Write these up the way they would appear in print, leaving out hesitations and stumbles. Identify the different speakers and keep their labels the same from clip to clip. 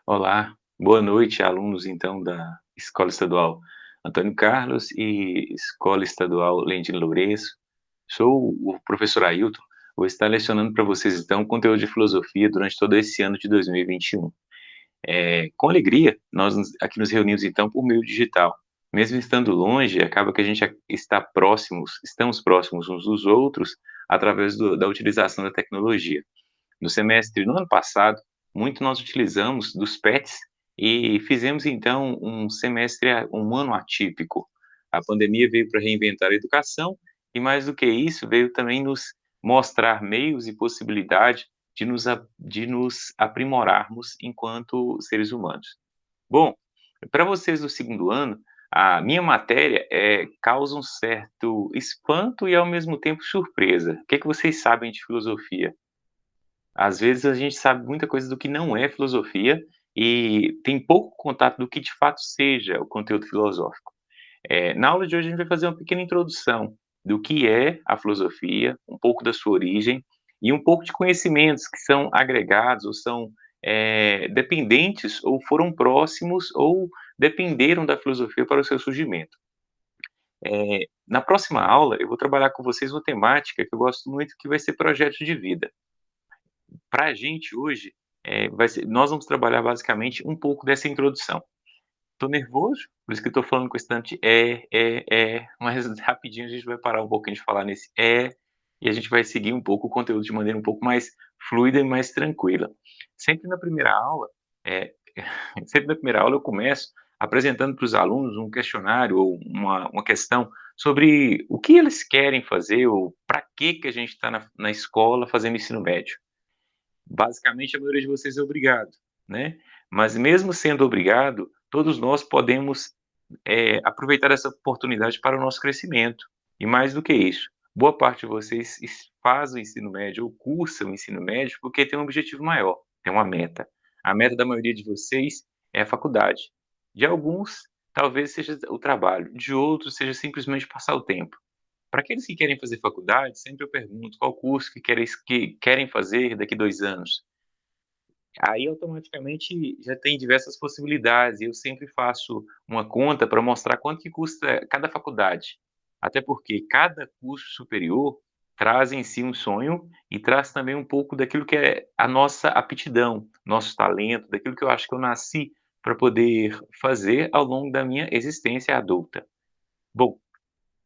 Speaker 1: Olá, boa noite, alunos então da Escola Estadual Antônio Carlos e Escola Estadual Lendino Lourenço. Sou o professor Ailton, vou estar lecionando para vocês então conteúdo de filosofia durante todo esse ano de 2021. Com alegria, aqui nos reunimos então por meio digital. Mesmo estando longe, acaba que a gente estamos próximos uns dos outros através da utilização da tecnologia. No ano passado, muito nós utilizamos dos PETs e fizemos então um ano atípico. A pandemia veio para reinventar a educação e mais do que isso, veio também nos mostrar meios e possibilidade de nos aprimorarmos enquanto seres humanos. Bom, para vocês do segundo ano, a minha matéria, causa um certo espanto e ao mesmo tempo surpresa. O que é que vocês sabem de filosofia? Às vezes a gente sabe muita coisa do que não é filosofia e tem pouco contato do que de fato seja o conteúdo filosófico. Na aula de hoje a gente vai fazer uma pequena introdução do que é a filosofia, um pouco da sua origem e um pouco de conhecimentos que são agregados ou são, dependentes ou foram próximos ou dependeram da filosofia para o seu surgimento. Na próxima aula eu vou trabalhar com vocês uma temática que eu gosto muito, que vai ser projetos de vida. Para a gente hoje, nós vamos trabalhar basicamente um pouco dessa introdução. Tô nervoso, por isso que eu tô falando com esse tanto de mas rapidinho a gente vai parar um pouquinho de falar nesse e a gente vai seguir um pouco o conteúdo de maneira um pouco mais fluida e mais tranquila. Sempre na primeira aula, eh, sempre na primeira aula eu começo apresentando para os alunos um questionário ou uma questão sobre o que eles querem fazer ou para que a gente está na escola fazendo ensino médio. Basicamente, a maioria de vocês é obrigado, né. Mas mesmo sendo obrigado, todos nós podemos, aproveitar essa oportunidade para o nosso crescimento. E mais do que isso, boa parte de vocês faz o ensino médio ou cursa o ensino médio porque tem um objetivo maior, tem uma meta. A meta da maioria de vocês é a faculdade. De alguns, talvez seja o trabalho, de outros seja simplesmente passar o tempo. Para aqueles que querem fazer faculdade, sempre eu pergunto qual curso que querem fazer daqui 2 anos. Aí automaticamente já tem diversas possibilidades e eu sempre faço uma conta para mostrar quanto que custa cada faculdade. Até porque cada curso superior traz em si um sonho e traz também um pouco daquilo que é a nossa aptidão, nosso talento, daquilo que eu acho que eu nasci para poder fazer ao longo da minha existência adulta. Bom,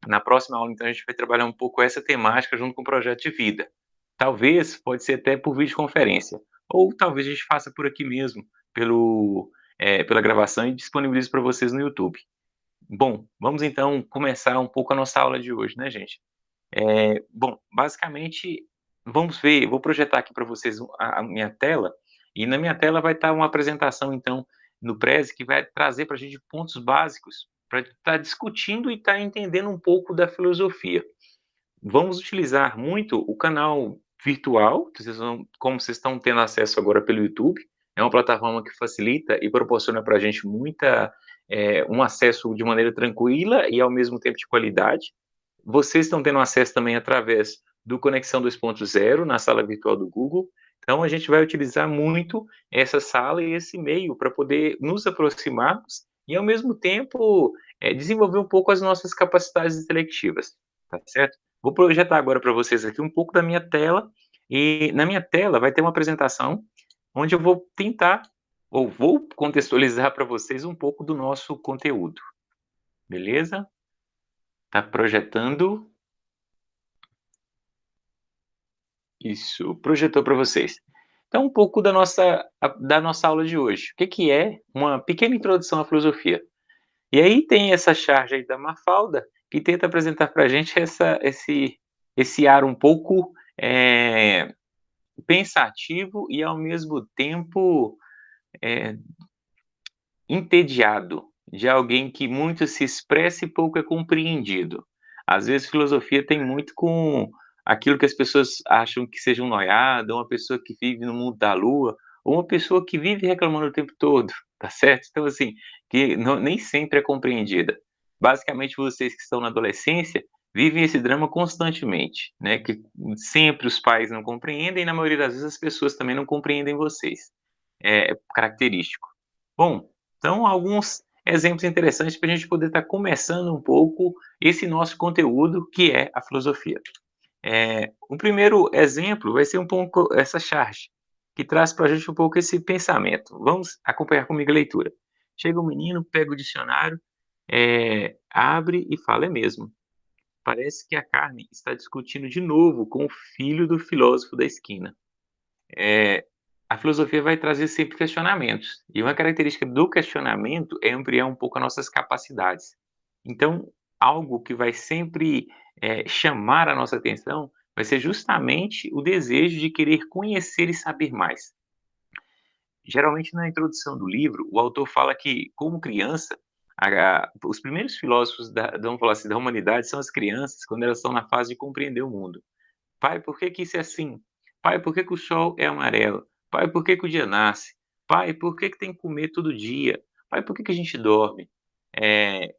Speaker 1: na próxima aula, então, a gente vai trabalhar um pouco essa temática junto com o projeto de vida. Talvez, pode ser até por videoconferência, ou talvez a gente faça por aqui mesmo, pela gravação e disponibilize para vocês no YouTube. Bom, vamos então começar um pouco a nossa aula de hoje, né, gente? Bom, basicamente, vamos ver, eu vou projetar aqui para vocês a minha tela, e na minha tela vai estar uma apresentação, então, no Prezi, que vai trazer para a gente pontos básicos para estar discutindo e estar entendendo um pouco da filosofia. Vamos utilizar muito o canal virtual, que como vocês estão tendo acesso agora pelo YouTube, é uma plataforma que facilita e proporciona para a gente um acesso de maneira tranquila e ao mesmo tempo de qualidade. Vocês estão tendo acesso também através do Conexão 2.0 na sala virtual do Google. Então a gente vai utilizar muito essa sala e esse meio para poder nos aproximarmos e ao mesmo tempo, desenvolver um pouco as nossas capacidades intelectivas, tá certo? Vou projetar agora para vocês aqui um pouco da minha tela, e na minha tela vai ter uma apresentação, onde eu vou tentar, ou vou contextualizar para vocês um pouco do nosso conteúdo, beleza? Tá projetando. Isso, projetou para vocês. Então, um pouco da nossa aula de hoje. O que que é uma pequena introdução à filosofia. E aí tem essa charge aí da Mafalda, que tenta apresentar para a gente esse ar um pouco, pensativo e ao mesmo tempo, eh, entediado, de alguém que muito se expressa e pouco é compreendido. Às vezes filosofia tem muito com aquilo que as pessoas acham que seja um noiado, ou uma pessoa que vive no mundo da lua, ou uma pessoa que vive reclamando o tempo todo, tá certo? Então assim, que nem sempre é compreendida. Basicamente vocês que estão na adolescência, vivem esse drama constantemente, né, que sempre os pais não compreendem e na maioria das vezes as pessoas também não compreendem vocês. É característico. Bom, então alguns exemplos interessantes para a gente poder estar começando um pouco esse nosso conteúdo, que é a filosofia. O primeiro exemplo vai ser um pouco essa charge, que traz para a gente um pouco esse pensamento. Vamos acompanhar comigo a leitura. Chega um menino, pega o dicionário, abre e fala: "É mesmo, parece que a carne está discutindo de novo com o filho do filósofo da esquina". Eh, a filosofia vai trazer sempre questionamentos, e uma característica do questionamento é ampliar um pouco as nossas capacidades. Então, algo que vai sempre, chamar a nossa atenção, vai ser justamente o desejo de querer conhecer e saber mais. Geralmente na introdução do livro, o autor fala que, como criança, os primeiros filósofos vamos falar assim, da humanidade são as crianças, quando elas estão na fase de compreender o mundo. Pai, por que que isso é assim? Pai, por que que o sol é amarelo? Pai, por que que o dia nasce? Pai, por que que tem que comer todo dia? Pai, por que que a gente dorme?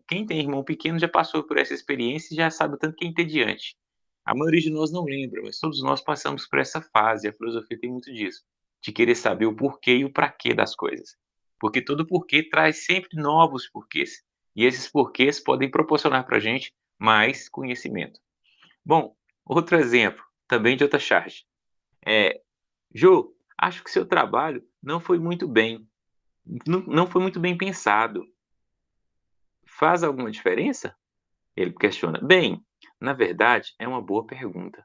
Speaker 1: Quem tem irmão pequeno já passou por essa experiência e já sabe o tanto que é entediante. A maioria de nós não lembra, mas todos nós passamos por essa fase, a filosofia tem muito disso, de querer saber o porquê e o pra quê das coisas. Porque todo porquê traz sempre novos porquês, e esses porquês podem proporcionar para a gente mais conhecimento. Bom, outro exemplo, também de outra charge. É, Jô, acho que seu trabalho não foi muito bem pensado. Faz alguma diferença? Ele questiona. Bem, na verdade, é uma boa pergunta.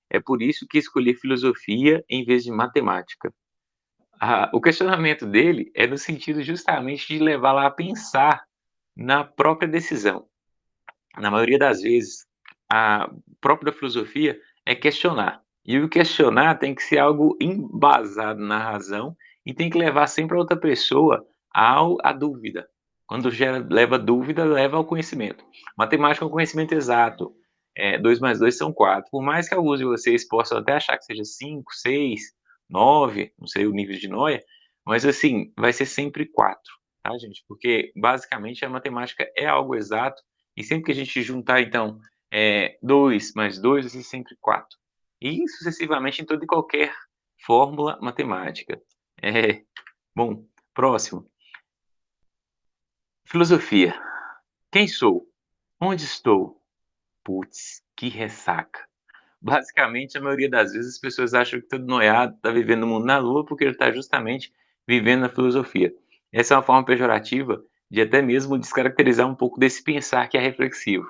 Speaker 1: É por isso que escolhi filosofia em vez de matemática. O questionamento dele é no sentido justamente de levá-la a pensar na própria decisão. Na maioria das vezes, a própria filosofia é questionar. E o questionar tem que ser algo embasado na razão e tem que levar sempre a outra pessoa à dúvida. Quando leva dúvida, leva ao conhecimento. Matemática é um conhecimento exato. 2 mais 2 são 4. Por mais que alguns de vocês possam até achar que seja 5, 6, 9, não sei o nível de noia, mas assim, vai ser sempre 4, tá, gente? Porque basicamente a matemática é algo exato e sempre que a gente juntar, então, 2 mais 2 vai ser sempre 4. E sucessivamente em toda e qualquer fórmula matemática. Eh, bom, próximo. Filosofia. Quem sou? Onde estou? Putz, que ressaca. Basicamente, a maioria das vezes as pessoas acham que todo noiado está vivendo o mundo na lua, porque ele está justamente vivendo a filosofia. Essa é uma forma pejorativa de até mesmo descaracterizar um pouco desse pensar que é reflexivo.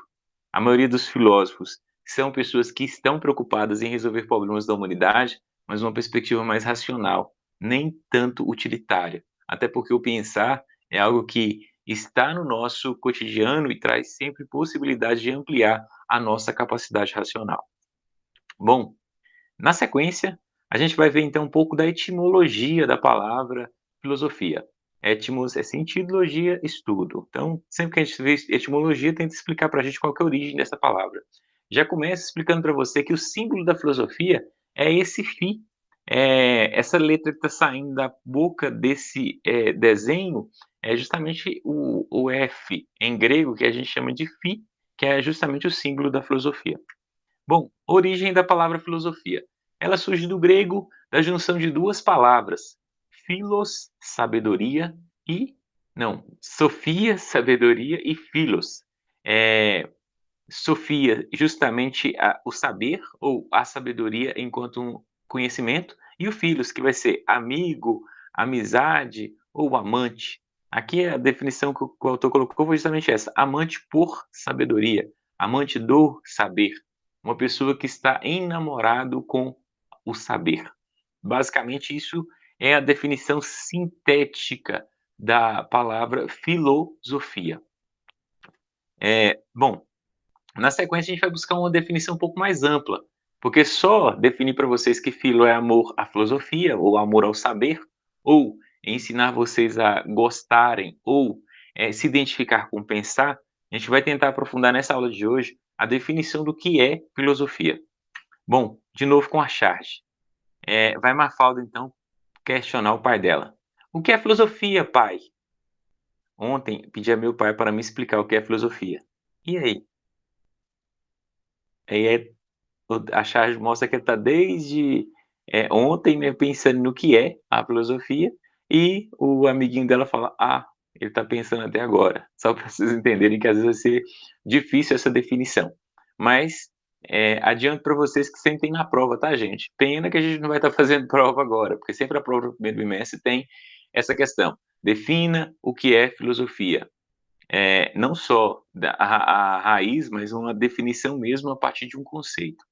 Speaker 1: A maioria dos filósofos são pessoas que estão preocupadas em resolver problemas da humanidade, mas uma perspectiva mais racional, nem tanto utilitária. Até porque o pensar é algo que está no nosso cotidiano e traz sempre possibilidade de ampliar a nossa capacidade racional. Bom, na sequência, a gente vai ver então um pouco da etimologia da palavra filosofia. Etimos é sentido, logia, estudo. Então, sempre que a gente vê etimologia, tenta explicar para a gente qual que é a origem dessa palavra. Já começo explicando para você que o símbolo da filosofia é esse φ. Essa letra que está saindo da boca desse desenho é justamente o F em grego, que a gente chama de φ, que é justamente o símbolo da filosofia. Bom, origem da palavra filosofia. Ela surge do grego, da junção de duas palavras, philos, sabedoria, e não, sofia, sabedoria, e philos. Sofia, justamente o saber ou a sabedoria enquanto um conhecimento, e o philos, que vai ser amigo, amizade ou amante. Aqui a definição que o autor colocou foi justamente essa: amante por sabedoria, amante do saber, uma pessoa que está enamorado com o saber. Basicamente, isso é a definição sintética da palavra filosofia. Bom, na sequência, a gente vai buscar uma definição um pouco mais ampla, porque só definir para vocês que filo é amor à filosofia, ou amor ao saber, ou ensinar vocês a gostarem, ou se identificar com pensar, a gente vai tentar aprofundar nessa aula de hoje a definição do que é filosofia. Bom, de novo com a charge. Vai Mafalda, então, questionar o pai dela. O que é filosofia, pai? Ontem pedi a meu pai para me explicar o que é filosofia. E aí? Aí a charge mostra que ele está desde ontem, né, pensando no que é a filosofia, E o amiguinho dela fala: "Ah, ele está pensando até agora", só para vocês entenderem que às vezes vai ser difícil essa definição. Mas, adianto para vocês que sempre tem na prova, tá gente? Pena que a gente não vai estar fazendo prova agora, porque sempre a prova do primeiro bimestre tem essa questão: defina o que é filosofia. Não só a raiz, mas uma definição mesmo a partir de um conceito.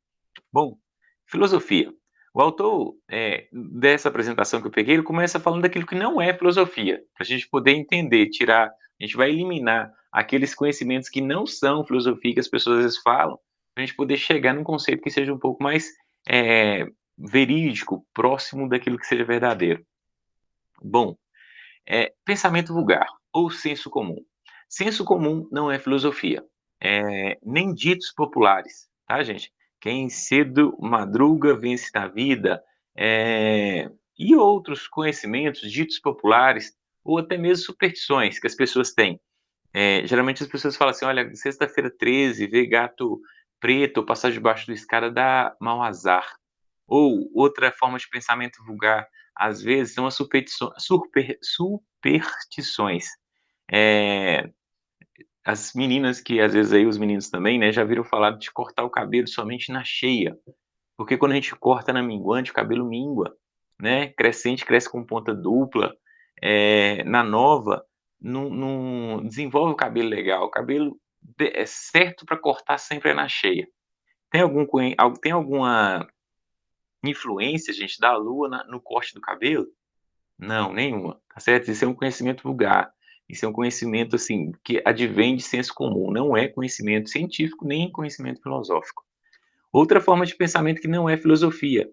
Speaker 1: Bom, filosofia. O autor, dessa apresentação que eu peguei, ele começa falando daquilo que não é filosofia, para a gente poder entender, tirar, a gente vai eliminar aqueles conhecimentos que não são filosofia, que as pessoas às vezes falam, para a gente poder chegar num conceito que seja um pouco mais verídico, próximo daquilo que seja verdadeiro. Bom, pensamento vulgar ou senso comum. Senso comum não é filosofia, nem ditos populares, tá, gente? Quem cedo madruga vence na vida, e outros conhecimentos ditos populares ou até mesmo superstições que as pessoas têm. Geralmente as pessoas falam assim: "Olha, sexta-feira 13, ver gato preto ou passar debaixo da escada dá mau azar". Ou outra forma de pensamento vulgar, às vezes, são as superstições. Eh, as meninas que às vezes aí os meninos também, né, já viram falar de cortar o cabelo somente na cheia, porque quando a gente corta na minguante, o cabelo mingua, né, crescente cresce com ponta dupla, na nova não desenvolve o cabelo legal, o cabelo é certo para cortar sempre é na cheia. Tem alguma influência, gente, da lua no corte do cabelo? Não, nenhuma, tá certo? Isso é um conhecimento vulgar, isso é um conhecimento, assim, que advém de senso comum, não é conhecimento científico, nem conhecimento filosófico. Outra forma de pensamento que não é filosofia,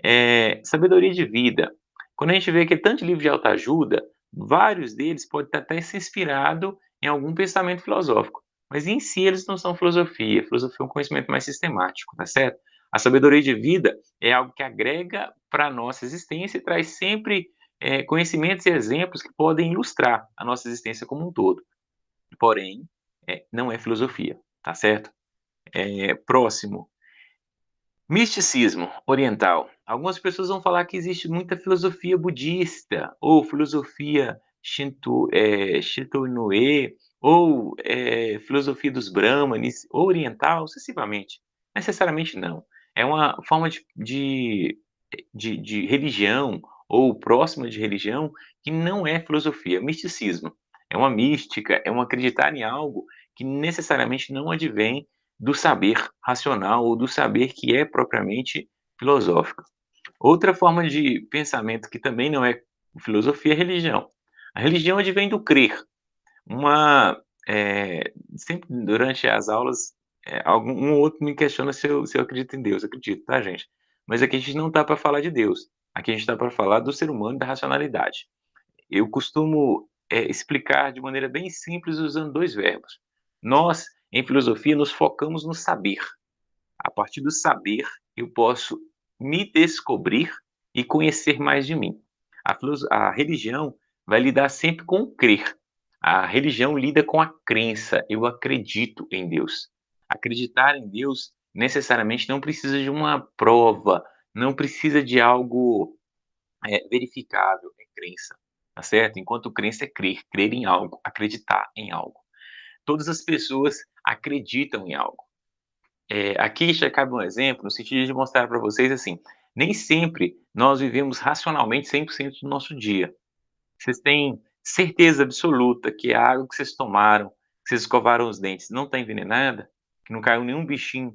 Speaker 1: é sabedoria de vida. Quando a gente vê aquele tanto de livro de autoajuda, vários deles podem estar até se inspirado em algum pensamento filosófico, mas em si eles não são filosofia. Filosofia é um conhecimento mais sistemático, tá certo? A sabedoria de vida é algo que agrega para a nossa existência e traz sempre conhecimentos e exemplos que podem ilustrar a nossa existência como um todo. Porém, não é filosofia, tá certo? Próximo, misticismo oriental. Algumas pessoas vão falar que existe muita filosofia budista ou filosofia Shinto-inue ou filosofia dos Brahmanes, ou oriental, sucessivamente. Necessariamente não. É uma forma de religião ou próxima de religião que não é filosofia, é misticismo. É uma mística, é um acreditar em algo que necessariamente não advém do saber racional ou do saber que é propriamente filosófico. Outra forma de pensamento que também não é filosofia é religião. A religião advém do crer. Uma, sempre durante as aulas, algum um ou outro me questiona se eu acredito em Deus. Acredito, tá, gente? Mas aqui a gente não tá para falar de Deus. Aqui a gente tá para falar do ser humano e da racionalidade. Eu costumo, explicar de maneira bem simples usando 2 verbos. Nós, em filosofia, nos focamos no saber. A partir do saber, eu posso me descobrir e conhecer mais de mim. A religião vai lidar sempre com o crer. A religião lida com a crença, eu acredito em Deus. Acreditar em Deus necessariamente não precisa de uma prova, não precisa de algo, verificável, é crença, tá certo? Enquanto crença é crer, crer em algo, acreditar em algo. Todas as pessoas acreditam em algo. Aqui já cabe um exemplo, no sentido de mostrar para vocês, assim, nem sempre nós vivemos racionalmente 100% do nosso dia. Vocês têm certeza absoluta que a água que vocês tomaram, que vocês escovaram os dentes, não está envenenada? Que não caiu nenhum bichinho,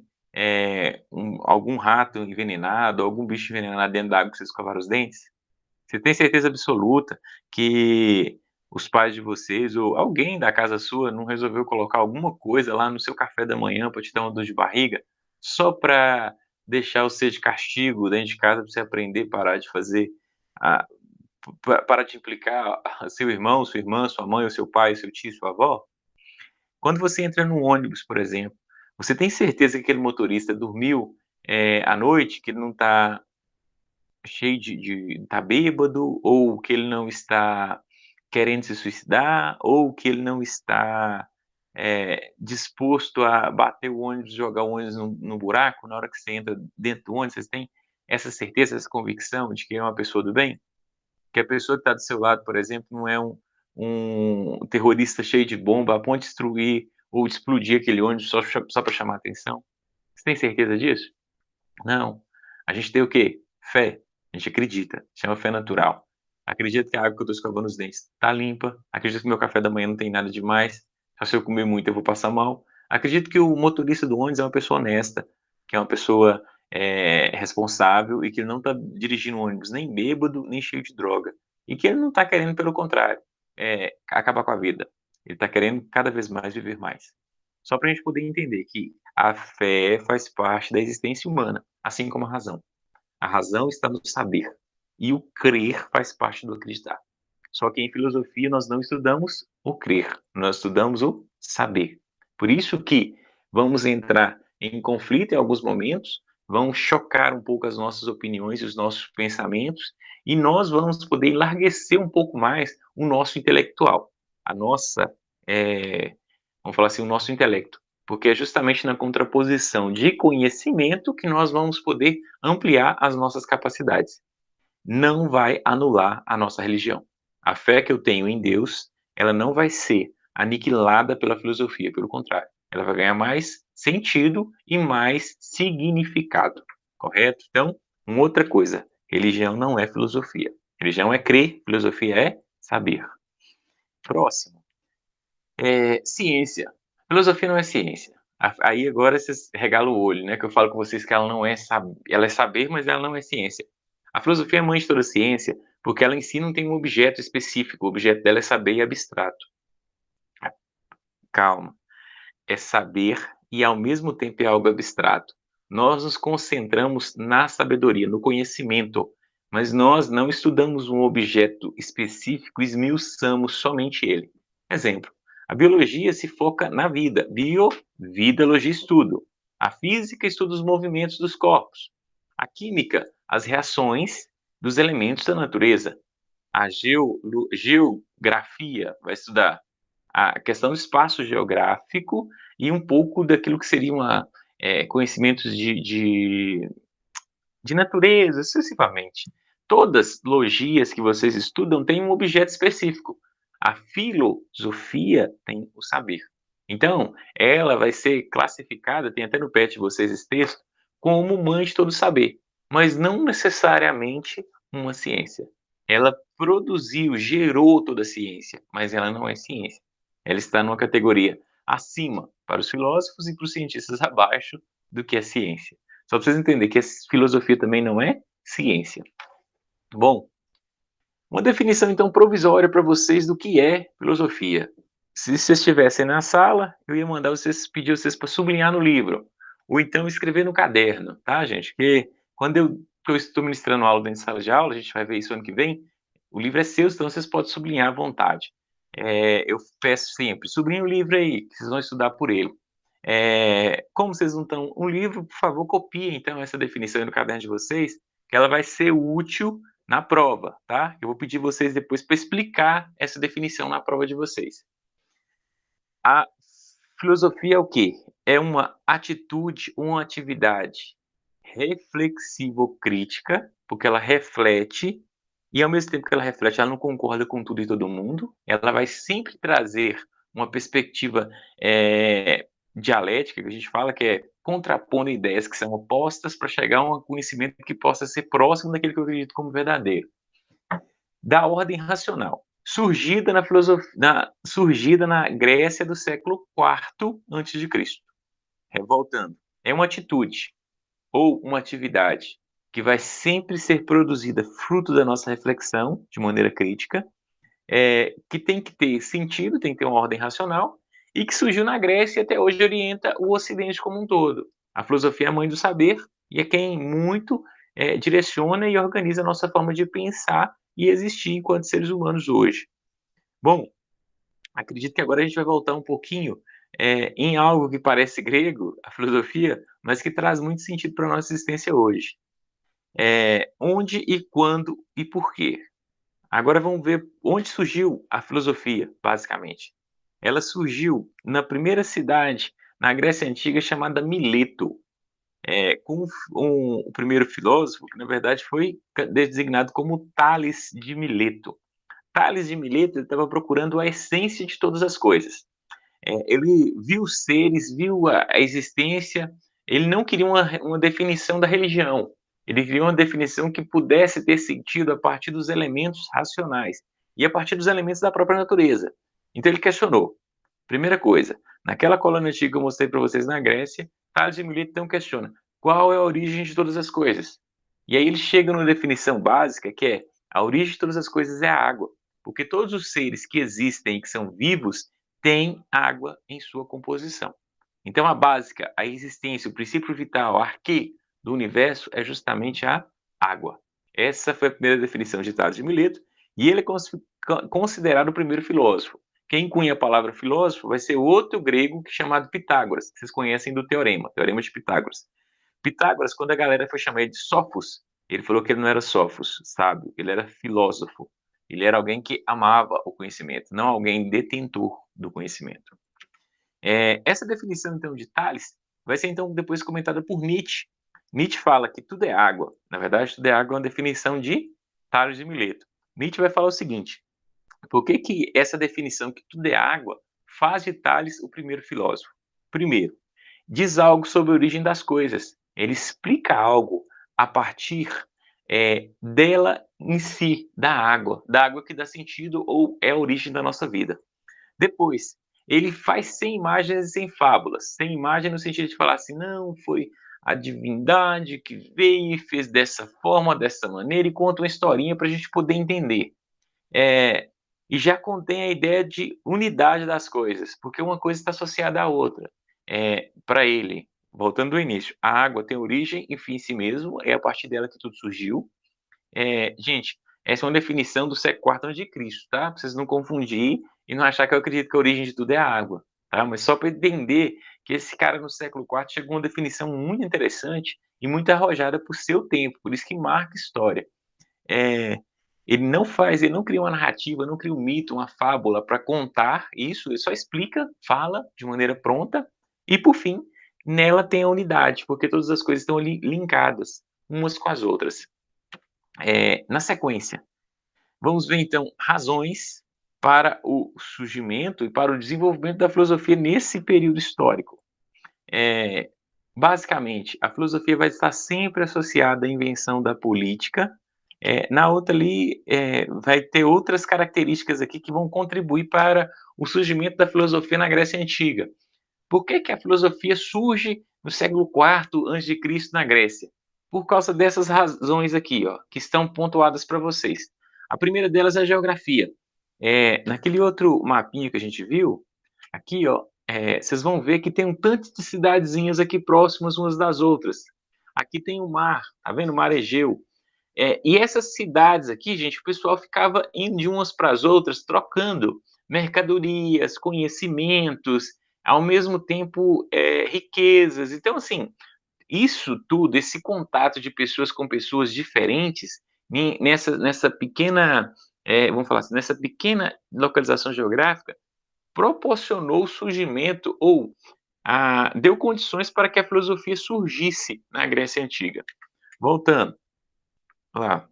Speaker 1: algum rato envenenado, algum bicho envenenado dentro da água que vocês escovaram os dentes? Você tem certeza absoluta que os pais de vocês ou alguém da casa sua não resolveu colocar alguma coisa lá no seu café da manhã para te dar uma dor de barriga, só para deixar você de castigo dentro de casa para você aprender, parar de fazer, ah, parar de implicar seu irmão, sua irmã, sua mãe ou seu pai, seu tio, sua avó? Quando você entra num ônibus, por exemplo, você tem certeza que aquele motorista dormiu, à noite, que ele não está cheio de tá bêbado, ou que ele não está querendo se suicidar, ou que ele não está, disposto a bater o ônibus, jogar o ônibus no buraco na hora que você entra dentro do ônibus, vocês têm essa certeza, essa convicção de que é uma pessoa do bem? que a pessoa que está do seu lado, por exemplo, não é um terrorista cheio de bomba a ponto de destruir ou de explodir aquele ônibus só para chamar atenção? Você tem certeza disso? Não. A gente tem o quê? Fé. A gente acredita. Chama fé natural. Acredito que a água que eu estou escovando os dentes está limpa. Acredito que meu café da manhã não tem nada demais. Só se eu comer muito eu vou passar mal. Acredito que o motorista do ônibus é uma pessoa honesta, que é uma pessoa responsável e que ele não está dirigindo o ônibus nem bêbado, nem cheio de droga. E que ele não está querendo, pelo contrário, acabar com a vida. Ele está querendo cada vez mais viver mais. Só para a gente poder entender que a fé faz parte da existência humana, assim como a razão. A razão está no saber e o crer faz parte do acreditar. Só que em filosofia nós não estudamos o crer, nós estudamos o saber. Por isso que vamos entrar em conflito em alguns momentos, vão chocar um pouco as nossas opiniões e os nossos pensamentos, e nós vamos poder enlarguecer um pouco mais o nosso intelectual, a nossa, vamos falar assim, o nosso intelecto. Porque é justamente na contraposição de conhecimento que nós vamos poder ampliar as nossas capacidades. Não vai anular a nossa religião. A fé que eu tenho em Deus, ela não vai ser aniquilada pela filosofia, pelo contrário. Ela vai ganhar mais sentido e mais significado, correto? Então, uma outra coisa, religião não é filosofia. Religião é crer, filosofia é saber. Próximo. Ciência. Filosofia não é ciência. Aí agora vocês regalam o olho, né? Que eu falo com vocês que ela não é ela é saber, mas ela não é ciência. A filosofia é mãe de toda ciência, porque ela em si não tem um objeto específico. O objeto dela é saber e abstrato. Calma. É saber e ao mesmo tempo é algo abstrato. Nós nos concentramos na sabedoria, no conhecimento, mas nós não estudamos um objeto específico, esmiuçamos somente ele. Exemplo, a biologia se foca na vida. Vida, logia, estudo. A física estuda os movimentos dos corpos. A química, as reações dos elementos da natureza. A geografia vai estudar a questão do espaço geográfico e um pouco daquilo que seria conhecimentos de natureza, excessivamente. Todas logias que vocês estudam têm um objeto específico. A filosofia tem o saber. Então, ela vai ser classificada, tem até no pet de vocês esse texto, como mãe de todo saber, mas não necessariamente uma ciência. Ela produziu, gerou toda a ciência, mas ela não é ciência. Ela está numa categoria acima para os filósofos e para os cientistas abaixo do que a ciência. Só para vocês entenderem que a filosofia também não é ciência. Bom, uma definição então provisória para vocês do que é filosofia. Se vocês estivessem na sala, eu ia mandar vocês, pedir vocês para sublinhar no livro, ou então escrever no caderno, tá, gente? Porque quando eu estou ministrando aula dentro de sala de aula, a gente vai ver isso ano que vem, o livro é seu, então vocês podem sublinhar à vontade. Eu peço sempre, sublinhe o livro aí, que vocês vão estudar por ele. Como vocês não estão um livro, por favor, copiem então essa definição aí no caderno de vocês, que ela vai ser útil na prova, tá? Eu vou pedir vocês depois para explicar essa definição na prova de vocês. A filosofia é o quê? É uma atitude, uma atividade reflexivo-crítica, porque ela reflete, e ao mesmo tempo que ela reflete, ela não concorda com tudo e todo mundo, ela vai sempre trazer uma perspectiva dialética, que a gente fala que é contrapondo ideias que são opostas para chegar a um conhecimento que possa ser próximo daquele que eu acredito como verdadeiro. Da ordem racional, surgida na Grécia do século IV a.C. Voltando, é uma atitude ou uma atividade que vai sempre ser produzida fruto da nossa reflexão, de maneira crítica, que tem que ter sentido, tem que ter uma ordem racional, e que surgiu na Grécia e até hoje orienta o Ocidente como um todo. A filosofia é a mãe do saber e é quem muito direciona e organiza a nossa forma de pensar e existir enquanto seres humanos hoje. Bom, acredito que agora a gente vai voltar um pouquinho em algo que parece grego, a filosofia, mas que traz muito sentido para a nossa existência hoje. Onde e quando e por quê? Agora vamos ver onde surgiu a filosofia, basicamente. Ela surgiu na primeira cidade na Grécia Antiga chamada Mileto. com o primeiro filósofo, que na verdade foi designado como Tales de Mileto. Tales de Mileto estava procurando a essência de todas as coisas. Ele viu os seres, viu a existência, ele não queria uma definição da religião, ele queria uma definição que pudesse ter sentido a partir dos elementos racionais e a partir dos elementos da própria natureza. Então ele questionou. Primeira coisa, naquela colônia antiga que eu mostrei para vocês na Grécia, Tales de Mileto então questiona: qual é a origem de todas as coisas? E aí ele chega numa definição básica que é: a origem de todas as coisas é a água, porque todos os seres que existem e que são vivos têm água em sua composição. Então a básica, a existência, o princípio vital, a arquê do universo é justamente a água. Essa foi a primeira definição de Tales de Mileto e ele é considerado o primeiro filósofo. Quem cunha a palavra filósofo vai ser outro grego chamado Pitágoras, que vocês conhecem do Teorema de Pitágoras. Pitágoras, quando a galera foi chamar ele de Sófos, ele falou que ele não era Sófos, sábio, ele era filósofo. Ele era alguém que amava o conhecimento, não alguém detentor do conhecimento. Essa definição, então, de Tales vai ser, então, depois comentada por Nietzsche. Nietzsche fala que tudo é água. Na verdade, tudo é água é uma definição de Tales de Mileto. Nietzsche vai falar o seguinte: por que que essa definição que tudo é água faz de Tales o primeiro filósofo? Primeiro, diz algo sobre a origem das coisas. Ele explica algo a partir dela em si, da água que dá sentido ou é a origem da nossa vida. Depois, ele faz sem imagens e sem fábulas. Sem imagem no sentido de falar assim, não, foi a divindade que veio e fez dessa forma, dessa maneira, e conta uma historinha para a gente poder entender. E já contém a ideia de unidade das coisas, porque uma coisa está associada à outra. Para ele, voltando do início, a água tem origem e fim em si mesmo, é a partir dela que tudo surgiu. Gente, essa é uma definição do século IV a.C., tá? Pra vocês não confundir e não achar que eu acredito que a origem de tudo é a água, tá? Mas só para entender que esse cara no século IV chegou a uma definição muito interessante e muito arrojada por seu tempo, por isso que marca história. Ele não cria uma narrativa, não cria um mito, uma fábula para contar isso, ele só explica, fala de maneira pronta e, por fim, nela tem a unidade, porque todas as coisas estão ali linkadas umas com as outras. Na sequência, vamos ver então razões para o surgimento e para o desenvolvimento da filosofia nesse período histórico. Basicamente, a filosofia vai estar sempre associada à invenção da política. Na outra ali, vai ter outras características aqui que vão contribuir para o surgimento da filosofia na Grécia Antiga. Por que que a filosofia surge no século IV a.C. na Grécia? Por causa dessas razões aqui, ó, que estão pontuadas para vocês. A primeira delas é a geografia. Naquele outro mapinha que a gente viu, aqui, ó, vocês vão ver que tem um tanto de cidadezinhas aqui próximas umas das outras. Aqui tem o mar, tá vendo? O mar Egeu. E essas cidades aqui, gente, o pessoal ficava indo de umas para as outras, trocando mercadorias, conhecimentos, ao mesmo tempo riquezas. Então, assim, isso tudo, esse contato de pessoas com pessoas diferentes, nessa pequena, vamos falar assim, nessa pequena localização geográfica, proporcionou o surgimento ou deu condições para que a filosofia surgisse na Grécia Antiga. Voltando lá.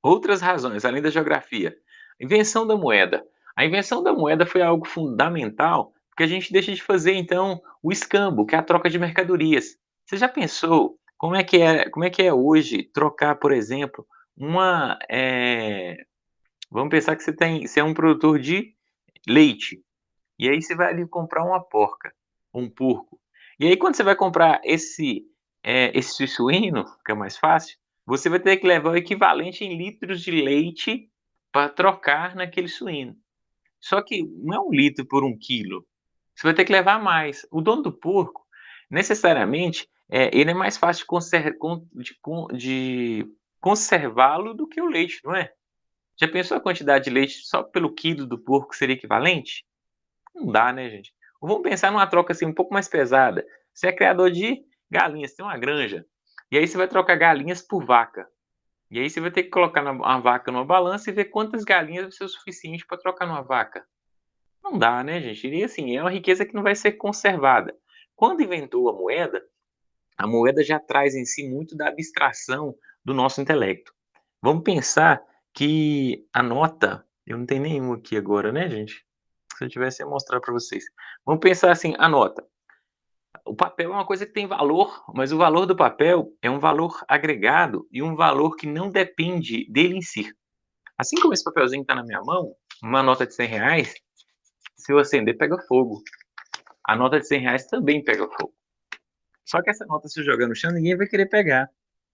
Speaker 1: Outras razões, além da geografia. Invenção da moeda. A invenção da moeda foi algo fundamental, porque a gente deixa de fazer, então, o escambo, que é a troca de mercadorias. Você já pensou como é que é hoje trocar, por exemplo, vamos pensar que você é um produtor de leite, e aí você vai ali comprar uma porca, um porco. E aí quando você vai comprar esse suíno, que é mais fácil, você vai ter que levar o equivalente em litros de leite para trocar naquele suíno. Só que não é 1 litro por 1 quilo, você vai ter que levar mais. O dono do porco, necessariamente, ele é mais fácil de conservá-lo do que o leite, não é? Já pensou a quantidade de leite só pelo quilo do porco seria equivalente? Não dá, né, gente? Ou vamos pensar numa troca, assim, um pouco mais pesada. Você é criador de galinhas, tem uma granja, e aí você vai trocar galinhas por vaca. E aí você vai ter que colocar a vaca numa balança e ver quantas galinhas vai ser o suficiente para trocar numa vaca. Não dá, né, gente? E assim, é uma riqueza que não vai ser conservada. Quando inventou a moeda, A moeda já traz em si muito da abstração do nosso intelecto. Vamos pensar que a nota eu não tenho nenhum aqui agora, né, gente? Se eu tivesse, eu ia mostrar para vocês. Vamos pensar assim, a nota. O papel é uma coisa que tem valor, mas o valor do papel é um valor agregado e um valor que não depende dele em si. Assim como esse papelzinho que está na minha mão, uma nota de R$ 100, se eu acender, pega fogo. A nota de R$ 100 também pega fogo. Só que essa nota, se eu jogar no chão, ninguém vai querer pegar.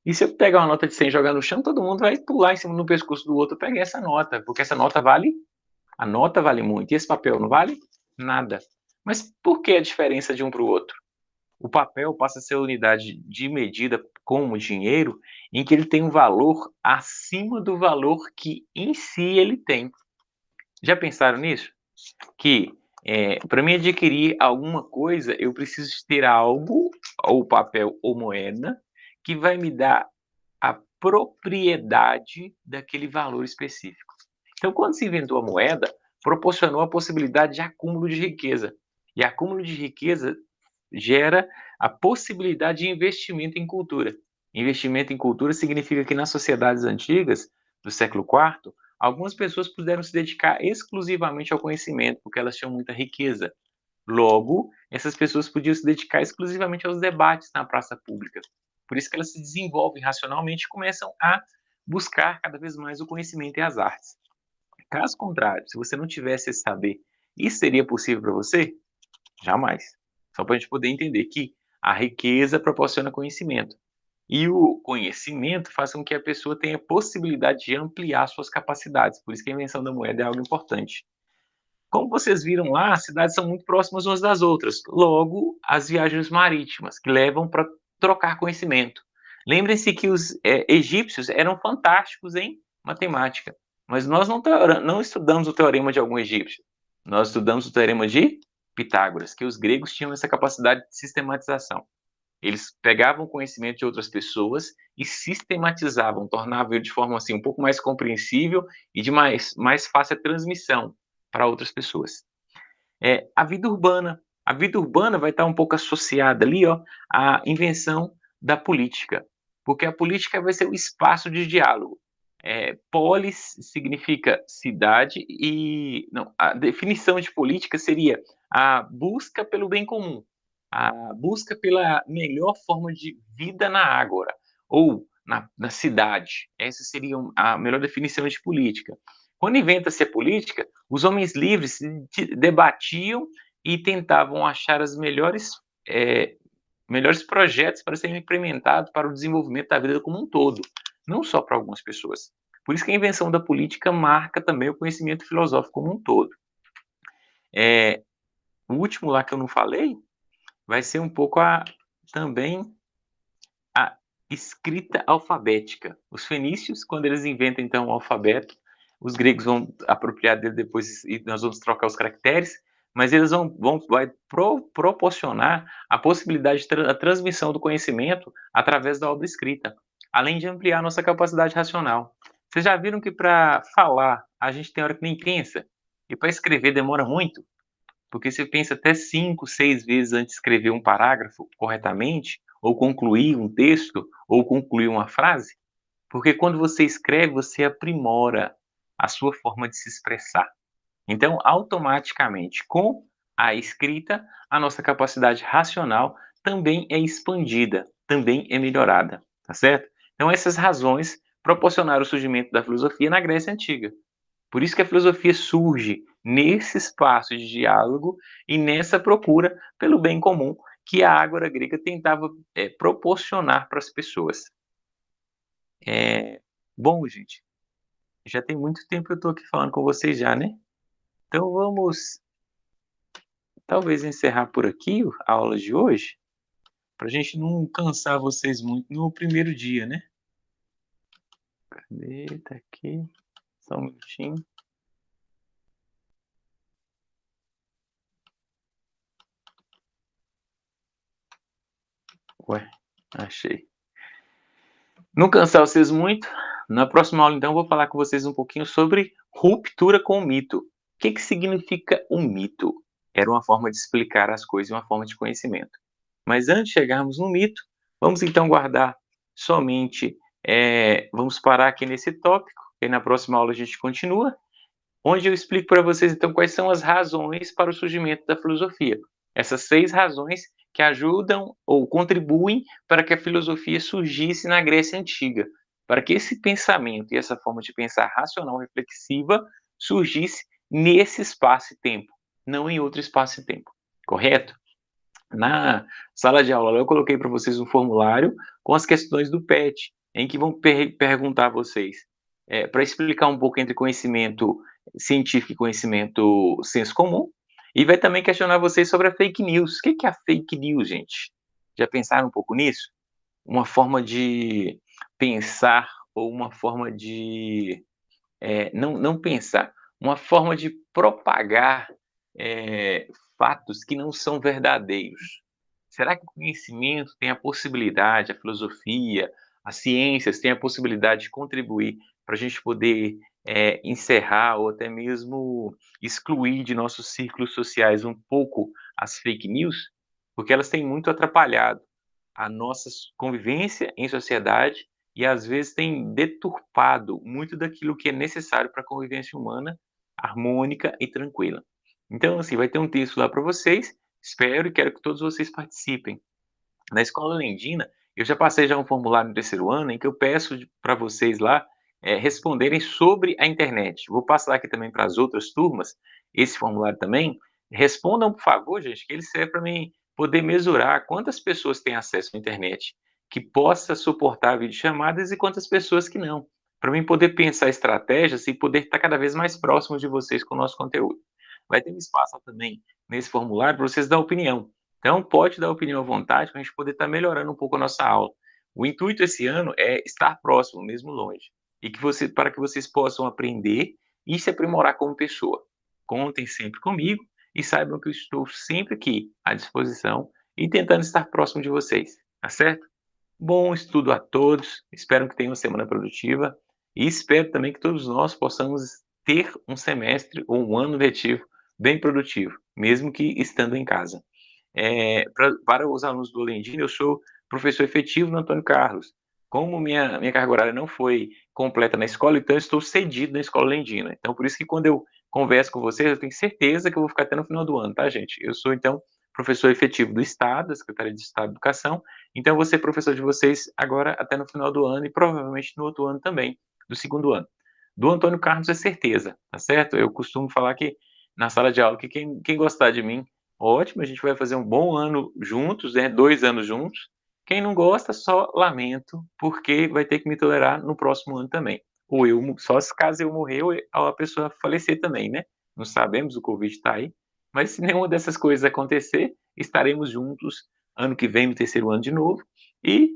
Speaker 1: E se eu pegar uma nota de 100 e jogar no chão, todo mundo vai pular em cima do pescoço do outro e pegar essa nota, porque essa nota vale, a nota vale muito, e esse papel não vale nada. Mas por que a diferença de um para o outro? O papel passa a ser a unidade de medida como dinheiro, em que ele tem um valor acima do valor que em si ele tem. Já pensaram nisso? Que para mim adquirir alguma coisa, eu preciso ter algo, ou papel ou moeda, que vai me dar a propriedade daquele valor específico. Então, quando se inventou a moeda, proporcionou a possibilidade de acúmulo de riqueza. E acúmulo de riqueza gera a possibilidade de investimento em cultura. Investimento em cultura significa que nas sociedades antigas, do século IV, algumas pessoas puderam se dedicar exclusivamente ao conhecimento, porque elas tinham muita riqueza. Logo, essas pessoas podiam se dedicar exclusivamente aos debates na praça pública. Por isso que elas se desenvolvem racionalmente e começam a buscar cada vez mais o conhecimento e as artes. Caso contrário, se você não tivesse esse saber, isso seria possível para você? Jamais. Só para a gente poder entender que a riqueza proporciona conhecimento. E o conhecimento faz com que a pessoa tenha possibilidade de ampliar suas capacidades. Por isso que a invenção da moeda é algo importante. Como vocês viram lá, as cidades são muito próximas umas das outras. Logo, as viagens marítimas, que levam para trocar conhecimento. Lembrem-se que os egípcios eram fantásticos em matemática, mas nós não estudamos o teorema de algum egípcio. Nós estudamos o teorema de Pitágoras, que os gregos tinham essa capacidade de sistematização. Eles pegavam conhecimento de outras pessoas e sistematizavam, tornavam ele de forma assim um pouco mais compreensível e de mais fácil a transmissão para outras pessoas. A vida urbana vai estar um pouco associada ali, ó, à invenção da política, porque a política vai ser o espaço de diálogo. Polis significa cidade e não, a definição de política seria a busca pelo bem comum, a busca pela melhor forma de vida na ágora ou na cidade. Essa seria a melhor definição de política. Quando inventa-se a política, os homens livres debatiam e tentavam achar as melhores projetos para serem implementados para o desenvolvimento da vida como um todo, não só para algumas pessoas. Por isso que a invenção da política marca também o conhecimento filosófico como um todo. O último lá que eu não falei vai ser um pouco também a escrita alfabética. Os fenícios, quando eles inventam então o alfabeto, os gregos vão apropriar dele depois e nós vamos trocar os caracteres, mas eles vai proporcionar a possibilidade da transmissão do conhecimento através da obra escrita, além de ampliar nossa capacidade racional. Vocês já viram que para falar a gente tem hora que nem pensa, e para escrever demora muito? Porque você pensa até 5, 6 vezes antes de escrever um parágrafo corretamente, ou concluir um texto, ou concluir uma frase, porque quando você escreve, você aprimora a sua forma de se expressar. Então, automaticamente, com a escrita, a nossa capacidade racional também é expandida, também é melhorada, tá certo? Então, essas razões proporcionaram o surgimento da filosofia na Grécia Antiga. Por isso que a filosofia surge nesse espaço de diálogo e nessa procura pelo bem comum que a ágora grega tentava proporcionar para as pessoas. Bom, gente, já tem muito tempo que eu estou aqui falando com vocês já, né? Então vamos talvez encerrar por aqui a aula de hoje, para a gente não cansar vocês muito no primeiro dia, né? Cadê? Tá aqui. Só um minutinho. Ué, achei. Não cansar vocês muito, na próxima aula, então, eu vou falar com vocês um pouquinho sobre ruptura com o mito. O que significa um mito? Era uma forma de explicar as coisas, uma forma de conhecimento. Mas antes de chegarmos no mito, Vamos então guardar somente, vamos parar aqui nesse tópico, e na próxima aula a gente continua, onde eu explico para vocês então quais são as razões para o surgimento da filosofia. Essas 6 razões que ajudam ou contribuem para que a filosofia surgisse na Grécia Antiga, para que esse pensamento e essa forma de pensar racional reflexiva surgisse nesse espaço e tempo, não em outro espaço e tempo, correto? Na sala de aula eu coloquei para vocês um formulário com as questões do PET, em que vão perguntar a vocês, para explicar um pouco entre conhecimento científico e conhecimento senso comum, e vai também questionar vocês sobre a fake news. O que que é a fake news, gente? Já pensaram um pouco nisso? Uma forma de pensar ou uma forma de, não pensar, uma forma de propagar, fatos que não são verdadeiros. Será que o conhecimento tem a possibilidade, a filosofia, as ciências têm a possibilidade de contribuir para a gente poder, encerrar ou até mesmo excluir de nossos círculos sociais um pouco as fake news? Porque elas têm muito atrapalhado a nossa convivência em sociedade e às vezes têm deturpado muito daquilo que é necessário para a convivência humana harmônica e tranquila. Então, assim, vai ter um texto lá para vocês, espero e quero que todos vocês participem. Na escola Lendina, eu já passei já um formulário no terceiro ano em que eu peço para vocês lá, responderem sobre a internet. Vou passar aqui também para as outras turmas, esse formulário também. Respondam, por favor, gente, que ele serve para mim poder mesurar quantas pessoas têm acesso à internet, que possa suportar videochamadas e quantas pessoas que não. Para mim poder pensar estratégias e poder estar cada vez mais próximo de vocês com o nosso conteúdo. Vai ter um espaço também nesse formulário para vocês dar opinião. Então, pode dar opinião à vontade para a gente poder estar melhorando um pouco a nossa aula. O intuito esse ano é estar próximo, mesmo longe, e que para que vocês possam aprender e se aprimorar como pessoa. Contem sempre comigo e saibam que eu estou sempre aqui à disposição e tentando estar próximo de vocês, tá certo? Bom estudo a todos, espero que tenham uma semana produtiva e espero também que todos nós possamos ter um semestre ou um ano letivo bem produtivo, mesmo que estando em casa. Para os alunos do Olendina, eu sou professor efetivo no Antônio Carlos. Como minha carga horária não foi completa na escola, então eu estou cedido na escola Olendina. Então, por isso que quando eu converso com vocês, eu tenho certeza que eu vou ficar até no final do ano, tá, gente? Eu sou, então, professor efetivo do Estado, da Secretaria de Estado de Educação, então eu vou ser professor de vocês agora até no final do ano e provavelmente no outro ano também, do segundo ano. Do Antônio Carlos é certeza, tá certo? Eu costumo falar que na sala de aula que quem gostar de mim, ótimo, a gente vai fazer um bom ano juntos, né, 2 anos juntos. Quem não gosta, só lamento, porque vai ter que me tolerar no próximo ano também. Ou só se caso eu morrer ou a pessoa falecer também, né? Não sabemos, o Covid está aí. Mas se nenhuma dessas coisas acontecer, estaremos juntos ano que vem no terceiro ano de novo e,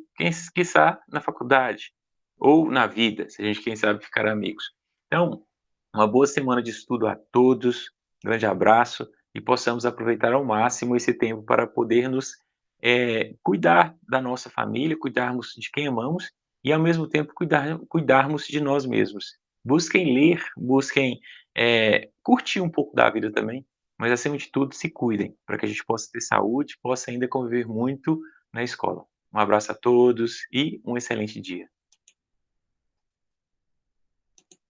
Speaker 1: quiçá, na faculdade ou na vida, se a gente, quem sabe, ficar amigos. Então, uma boa semana de estudo a todos, grande abraço e possamos aproveitar ao máximo esse tempo para podermos, cuidar da nossa família, cuidarmos de quem amamos e, ao mesmo tempo, cuidarmos de nós mesmos. Busquem ler, busquem, curtir um pouco da vida também, mas, acima de tudo, se cuidem, para que a gente possa ter saúde, possa ainda conviver muito na escola. Um abraço a todos e um excelente dia.